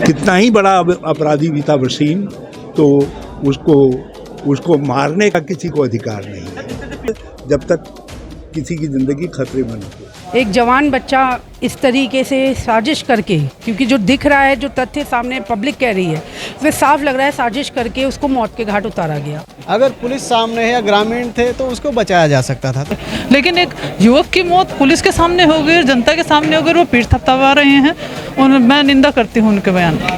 कितना ही बड़ा अपराधी भी था वसीम, तो उसको मारने का किसी को अधिकार नहीं है जब तक किसी की ज़िंदगी खतरे में न हो। एक जवान बच्चा इस तरीके से साजिश करके, क्योंकि जो दिख रहा है, जो तथ्य सामने पब्लिक कह रही है, उसमें साफ लग रहा है साजिश करके उसको मौत के घाट उतारा गया। अगर पुलिस सामने है या ग्रामीण थे तो उसको बचाया जा सकता था, लेकिन एक युवक की मौत पुलिस के सामने हो गई, जनता के सामने हो गई, वो पीठ थपथपा रहे हैं और मैं निंदा करती हूँ उनके बयान की।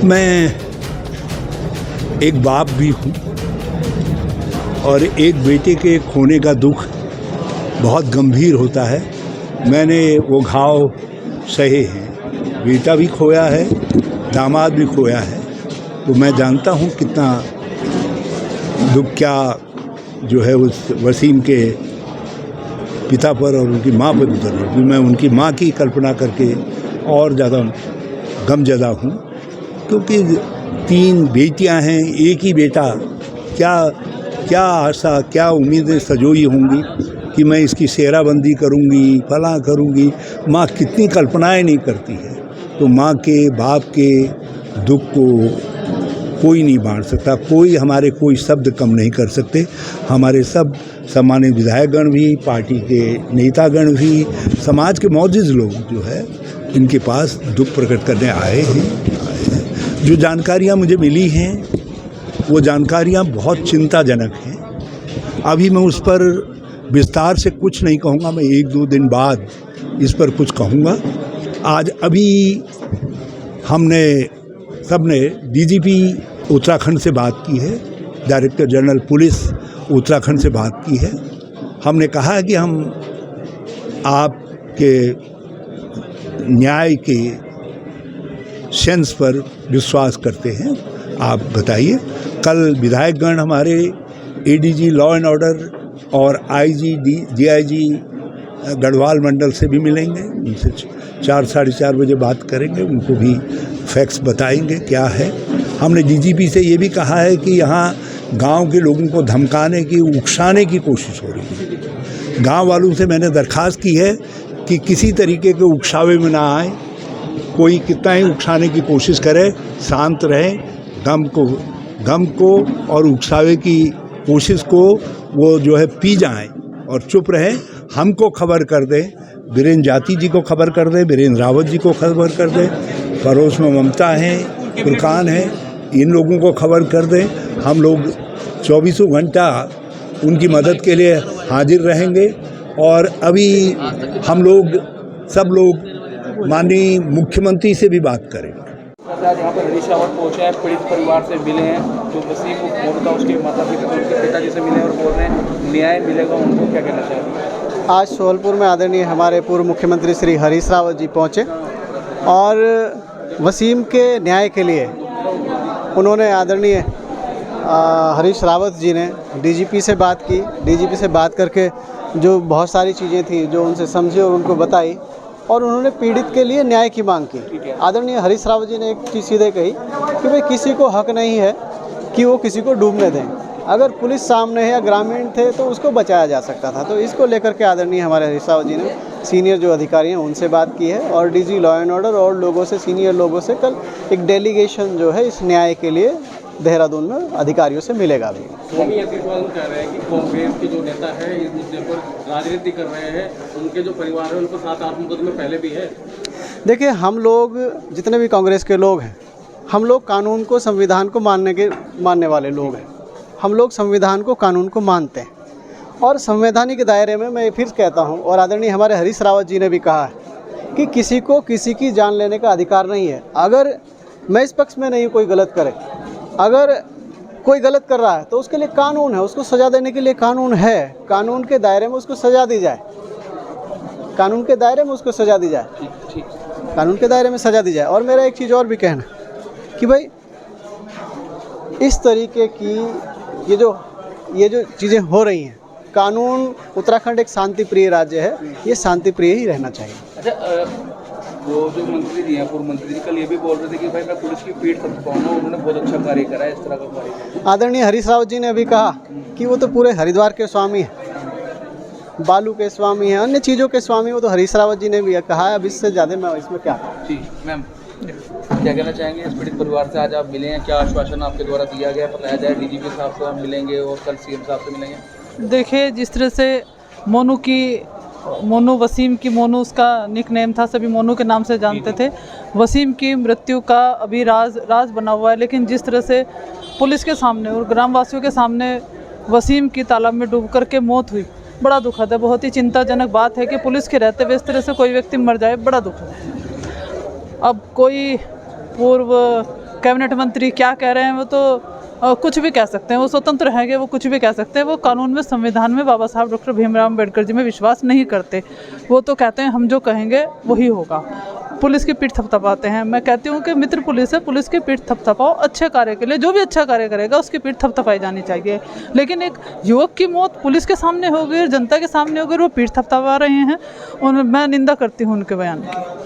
मैं एक बाप भी हूँ और एक बेटे के खोने का दुख बहुत गंभीर होता है। मैंने वो घाव सहे हैं, बेटा भी खोया है, दामाद भी खोया है, तो मैं जानता हूँ कितना दुख क्या जो है उस वसीम के पिता पर और उनकी माँ पर गुजर रहा है। मैं उनकी माँ की कल्पना करके और ज़्यादा गमज़दा हूँ, क्योंकि 3 बेटियां हैं, एक ही बेटा। क्या आशा, क्या उम्मीदें सजोई होंगी कि मैं इसकी सेहराबंदी करूंगी, फलां करूंगी। माँ कितनी कल्पनाएं नहीं करती है। तो माँ के, बाप के दुख को कोई नहीं बांट सकता, कोई शब्द कम नहीं कर सकते। हमारे सब सम्मानित विधायकगण भी, पार्टी के नेतागण भी, समाज के मौजूद लोग जो है इनके पास दुख प्रकट करने आए हैं। जो जानकारियाँ मुझे मिली हैं वो जानकारियाँ बहुत चिंताजनक हैं। अभी मैं उस पर विस्तार से कुछ नहीं कहूँगा, मैं 1-2 दिन बाद इस पर कुछ कहूँगा। आज अभी हमने सबने डीजीपी उत्तराखंड से बात की है, डायरेक्टर जनरल पुलिस उत्तराखंड से बात की है। हमने कहा है कि हम आपके न्याय के सेंस पर विश्वास करते हैं, आप बताइए। कल विधायकगण हमारे एडीजी लॉ एंड ऑर्डर और आईजी डीआईजी गढ़वाल मंडल से भी मिलेंगे, उनसे 4-4:30 बजे बात करेंगे, उनको भी फैक्ट्स बताएंगे क्या है। हमने डीजीपी से ये भी कहा है कि यहाँ गांव के लोगों को धमकाने की, उकसाने की कोशिश हो रही है। गांव वालों से मैंने दरख्वास्त की है कि किसी तरीके के उकसावे में ना आए। कोई कितना ही उकसाने की कोशिश करे, शांत रहे, गम को और उकसावे की कोशिश को वो जो है पी जाएं और चुप रहें। हमको खबर कर दें, बीरेन्द्र जाति जी को खबर कर दें, बीरेन्द्र रावत जी को खबर कर दें, पड़ोस में ममता हैं, फुरकान हैं, इन लोगों को खबर कर दें। हम लोग 24 घंटा उनकी मदद के लिए हाजिर रहेंगे। और अभी हम लोग सब लोग माननीय मुख्यमंत्री से भी बात करेंगे। आज यहाँ पर हरीश रावत पहुँचे हैं, पीड़ित परिवार से मिले हैं, जो वसीम उर्फ था उसके माता पिता, उनके पिताजी से मिले और बोल रहे हैं न्याय मिलेगा उनको। क्या कहना चाहिए? आज सोलपुर में आदरणीय हमारे पूर्व मुख्यमंत्री श्री हरीश रावत जी पहुँचे और वसीम के न्याय के लिए उन्होंने आदरणीय हरीश रावत जी ने डीजीपी से बात की। डीजीपी से बात करके जो बहुत सारी चीज़ें थी जो उनसे समझी और उनको बताई, और उन्होंने पीड़ित के लिए न्याय की मांग की। आदरणीय हरीश रावत जी ने एक चीज़ सीधे कही कि भाई किसी को हक नहीं है कि वो किसी को डूबने दें। अगर पुलिस सामने है या ग्रामीण थे तो उसको बचाया जा सकता था। तो इसको लेकर के आदरणीय हमारे हरीश रावत जी ने सीनियर जो अधिकारी हैं उनसे बात की है और डीजी लॉ एंड ऑर्डर और लोगों से, सीनियर लोगों से कल एक डेलीगेशन जो है इस न्याय के लिए देहरादून में अधिकारियों से मिलेगा भी। वो भी अग्रवाल कह रहे हैं कि कांग्रेस के जो नेता है इस मुद्दे पर राजनीति कर रहे हैं, उनके जो परिवार है उनको 7-8 मुकदमे पहले भी है। देखिए, हम लोग जितने भी कांग्रेस के लोग हैं, हम लोग कानून को, संविधान को मानने वाले लोग हैं। हम लोग संविधान को, कानून को मानते हैं और संवैधानिक दायरे में मैं फिर कहता हूँ, और आदरणीय हमारे हरीश रावत जी ने भी कहा है कि किसी को किसी की जान लेने का अधिकार नहीं है। अगर मैं इस पक्ष में नहीं कोई गलत करे, अगर कोई गलत कर रहा है तो उसके लिए कानून है, उसको सज़ा देने के लिए कानून है। कानून के दायरे में उसको सज़ा दी जाए, कानून के दायरे में उसको सज़ा दी जाए, कानून के दायरे में सज़ा दी जाए। और मेरा एक चीज़ और भी कहना कि भाई इस तरीके की ये जो चीज़ें हो रही हैं, कानून, उत्तराखंड एक शांति प्रिय राज्य है, ये शांति प्रिय ही रहना चाहिए। अच्छा, वो जो मंत्री जी हैं, पूर्व मंत्री जी कल ये भी बोल रहे थे कि भाई मैं पुलिस की पीठ थपथपाऊंगा, उन्होंने बहुत अच्छा कार्य करा है, इस तरह का कार्य। आदरणीय हरीश रावत जी ने अभी कहा कि वो तो पूरे हरिद्वार के स्वामी हैं, बालू के स्वामी हैं, अन्य चीज़ों के स्वामी, वो तो हरीश रावत जी ने भी कहा है। अब इससे ज़्यादा मैं इसमें क्या कहूँ। जी मैम, क्या कहना चाहेंगे इस पीड़ित परिवार से? आज आप मिले हैं, क्या आश्वासन आपके द्वारा दिया गया? बताया जाए डीजीपी साहब से आप मिलेंगे और कल सीएम साहब से मिलेंगे। देखिए, जिस तरह से मोनू वसीम की, मोनू उसका निक नेम था, सभी मोनू के नाम से जानते थे। वसीम की मृत्यु का अभी राज बना हुआ है, लेकिन जिस तरह से पुलिस के सामने और ग्रामवासियों के सामने वसीम की तालाब में डूब कर के मौत हुई, बड़ा दुखद है। बहुत ही चिंताजनक बात है कि पुलिस के रहते हुए इस तरह से कोई व्यक्ति मर जाए, बड़ा दुखद है। अब कोई पूर्व कैबिनेट मंत्री क्या कह रहे हैं, वो तो कुछ भी कह सकते हैं, वो स्वतंत्र हैं, वो कुछ भी कह सकते हैं। वो कानून में, संविधान में बाबा साहब डॉक्टर भीमराव अम्बेडकर जी में विश्वास नहीं करते। वो तो कहते हैं हम जो कहेंगे वही होगा। पुलिस की पीठ थपथपाते हैं। मैं कहती हूँ कि मित्र पुलिस है, पुलिस की पीठ थपथपाओ अच्छे कार्य के लिए। जो भी अच्छा कार्य करेगा उसकी पीठ थपथपाई जानी चाहिए। लेकिन एक युवक की मौत पुलिस के सामने हो गई, जनता के सामने हो गई, वो पीठ थपथपा रहे हैं, और मैं निंदा करती हूँ उनके बयान की।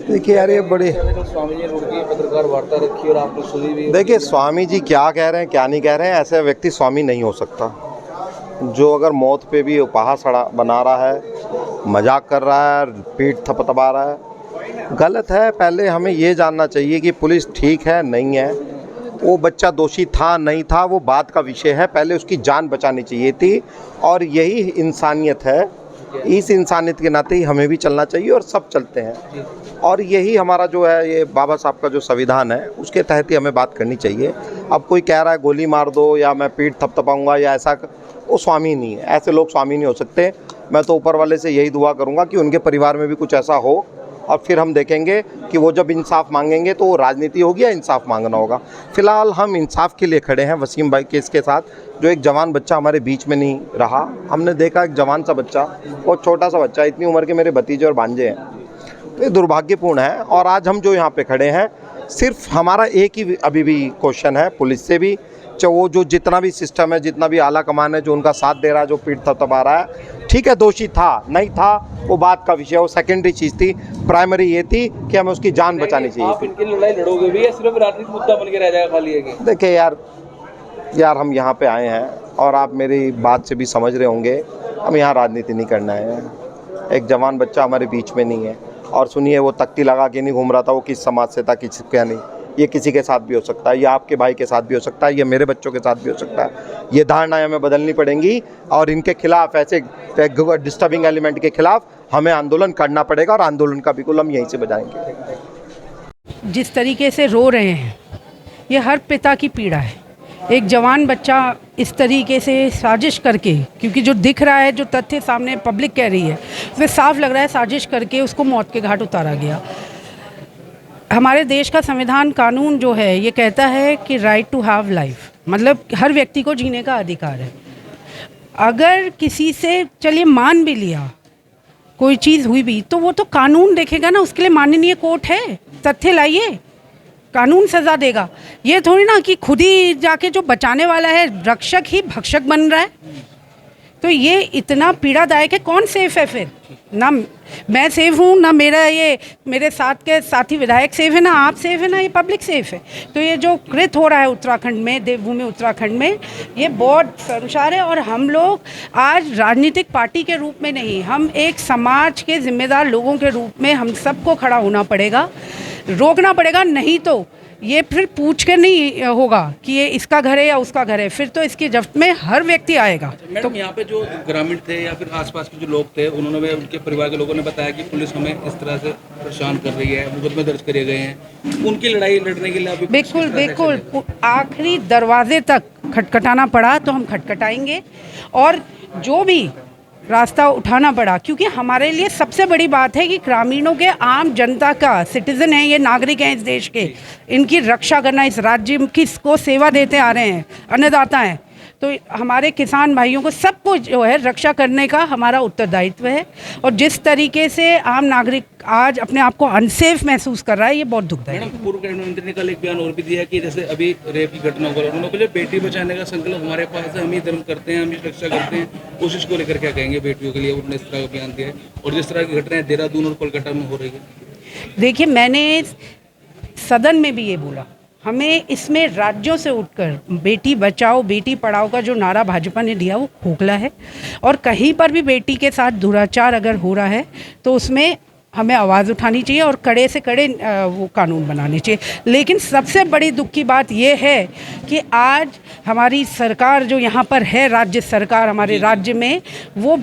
देखिए यार, ये बड़े स्वामी जी ने पत्रकार वार्ता रखी और आपने सुनी भी। देखिए, स्वामी जी क्या कह रहे हैं क्या नहीं कह रहे हैं, ऐसे व्यक्ति स्वामी नहीं हो सकता। जो अगर मौत पे भी उपहास बना रहा है, मजाक कर रहा है, पीठ थपथपा रहा है, गलत है। पहले हमें ये जानना चाहिए कि पुलिस ठीक है नहीं है, वो बच्चा दोषी था नहीं था, वो बात का विषय है। पहले उसकी जान बचानी चाहिए थी, और यही इंसानियत है। इस इंसानियत के नाते ही हमें भी चलना चाहिए, और सब चलते हैं। और यही हमारा जो है, ये बाबा साहब का जो संविधान है, उसके तहत ही हमें बात करनी चाहिए। अब कोई कह रहा है गोली मार दो या मैं पीठ थपथपाऊंगा या ऐसा, वो स्वामी नहीं है। ऐसे लोग स्वामी नहीं हो सकते। मैं तो ऊपर वाले से यही दुआ करूंगा कि उनके परिवार में भी कुछ ऐसा हो, और फिर हम देखेंगे कि वो जब इंसाफ मांगेंगे तो वो राजनीति होगी या इंसाफ मांगना होगा। फिलहाल हम इंसाफ के लिए खड़े हैं वसीम भाई केस के साथ। जो एक जवान बच्चा हमारे बीच में नहीं रहा, हमने देखा एक जवान सा बच्चा, बहुत छोटा सा बच्चा, इतनी उम्र के मेरे भतीजे और भांजे हैं, तो ये दुर्भाग्यपूर्ण है। और आज हम जो यहाँ पे खड़े हैं, सिर्फ हमारा एक ही अभी भी क्वेश्चन है पुलिस से भी, चाहे वो जो जितना भी सिस्टम है, जितना भी आला कमान है जो उनका साथ दे रहा है, जो पीठ थपथपा रहा है, ठीक है, दोषी था नहीं था वो बात का विषय, वो सेकेंडरी चीज़ थी। प्राइमरी ये थी कि हमें उसकी जान बचानी चाहिए। आप इनकी लड़ाई लड़ोगे भी या सिर्फ राजनीतिक मुद्दा बन के रह जाएगा खाली? है देखिए यार हम यहाँ पे आए हैं, और आप मेरी बात से भी समझ रहे होंगे, हम यहाँ राजनीति नहीं करना है। एक जवान बच्चा हमारे बीच में नहीं है, और सुनिए, वो तख्ती लगा के नहीं घूम रहा था, वो किस समाज से था, किस क्या नहीं। ये किसी के साथ भी हो सकता है, ये आपके भाई के साथ भी हो सकता है, ये मेरे बच्चों के साथ भी हो सकता है। ये धारणाएं हमें बदलनी पड़ेंगी, और इनके खिलाफ, ऐसे डिस्टर्बिंग एलिमेंट के खिलाफ हमें आंदोलन करना पड़ेगा, और आंदोलन का बिल्कुल हम यहीं से बजाएंगे। जिस तरीके से रो रहे हैं, ये हर पिता की पीड़ा है। एक जवान बच्चा इस तरीके से साजिश करके, क्योंकि जो दिख रहा है, जो तथ्य सामने पब्लिक कह रही है, उसमें साफ लग रहा है साजिश करके उसको मौत के घाट उतारा गया। हमारे देश का संविधान, कानून जो है, ये कहता है कि राइट टू हैव लाइफ, मतलब हर व्यक्ति को जीने का अधिकार है। अगर किसी से, चलिए मान भी लिया, कोई चीज़ हुई भी, तो वो तो कानून देखेगा ना, उसके लिए माननीय कोर्ट है। तथ्य लाइए, कानून सज़ा देगा। ये थोड़ी ना कि खुद ही जाके जो बचाने वाला है, रक्षक ही भक्षक बन रहा है। तो ये इतना पीड़ादायक है। कौन सेफ है फिर? ना मैं सेफ हूँ, ना मेरे साथ के साथी विधायक सेफ है, ना आप सेफ है, ना ये पब्लिक सेफ है। तो ये जो कृत हो रहा है उत्तराखंड में, देवभूमि उत्तराखंड में, ये बहुत शर्मसार है। और हम लोग आज राजनीतिक पार्टी के रूप में नहीं, हम एक समाज के जिम्मेदार लोगों के रूप में हम सबको खड़ा होना पड़ेगा, रोकना पड़ेगा। नहीं तो ये फिर पूछ के नहीं होगा कि ये इसका घर है या उसका घर है, फिर तो इसकी जब्त में हर व्यक्ति आएगा। तो यहाँ पे जो ग्रामीण थे या फिर आसपास के जो लोग थे, उन्होंने, उनके परिवार के लोगों ने बताया कि पुलिस हमें इस तरह से परेशान कर रही है, मुकदमे दर्ज करे गए हैं। उनकी लड़ाई लड़ने के लिए अभी बिल्कुल आखिरी दरवाजे तक खटखटाना पड़ा तो हम खटखटाएंगे, और जो भी रास्ता उठाना पड़ा, क्योंकि हमारे लिए सबसे बड़ी बात है कि ग्रामीणों के, आम जनता का, सिटीजन है, ये नागरिक हैं इस देश के, इनकी रक्षा करना, इस राज्य की को सेवा देते आ रहे हैं, अन्नदाता हैं। तो हमारे किसान भाइयों को सबको जो है रक्षा करने का हमारा उत्तरदायित्व है। और जिस तरीके से आम नागरिक आज अपने आप को अनसेफ महसूस कर रहा है, ये बहुत दुखदायक है। मैडम, पूर्व कैबिनेट मंत्री ने कल एक बयान और भी दिया कि जैसे अभी रेप की घटना हो रही है, उन्होंने बोले बेटी बचाने का संकल्प हमारे पास है, हम ही धर्म करते हैं, हम ही रक्षा करते हैं। कोशिश को लेकर क्या कहेंगे बेटियों के लिए? उन्होंने इस तरह का बयान दिया है और जिस तरह की घटनाएं देहरादून और कोलकाता में हो रही है। देखिए, मैंने सदन में भी ये बोला, हमें इसमें राज्यों से उठकर बेटी बचाओ बेटी पढ़ाओ का जो नारा भाजपा ने दिया वो खोखला है। और कहीं पर भी बेटी के साथ दुराचार अगर हो रहा है तो उसमें हमें आवाज़ उठानी चाहिए और कड़े से कड़े वो कानून बनाने चाहिए। लेकिन सबसे बड़ी दुख की बात ये है कि आज हमारी सरकार जो यहाँ पर है, राज्य सरकार हमारे राज्य में, वो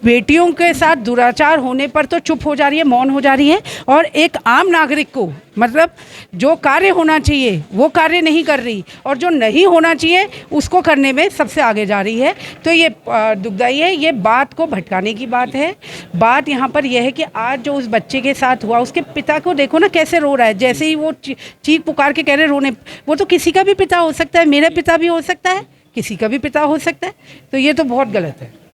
बेटियों के साथ दुराचार होने पर तो चुप हो जा रही है, मौन हो जा रही है, और एक आम नागरिक को मतलब जो कार्य होना चाहिए वो कार्य नहीं कर रही और जो नहीं होना चाहिए उसको करने में सबसे आगे जा रही है। तो ये दुखदाई है, ये बात को भटकाने की बात है। बात यहाँ पर यह है कि आज जो उस बच्चे के साथ हुआ, उसके पिता को देखो ना कैसे रो रहा है, जैसे ही वो चीख पुकार के कह रहे रोने, वो तो किसी का भी पिता हो सकता है, मेरा पिता भी हो सकता है, किसी का भी पिता हो सकता है। तो ये तो बहुत गलत है।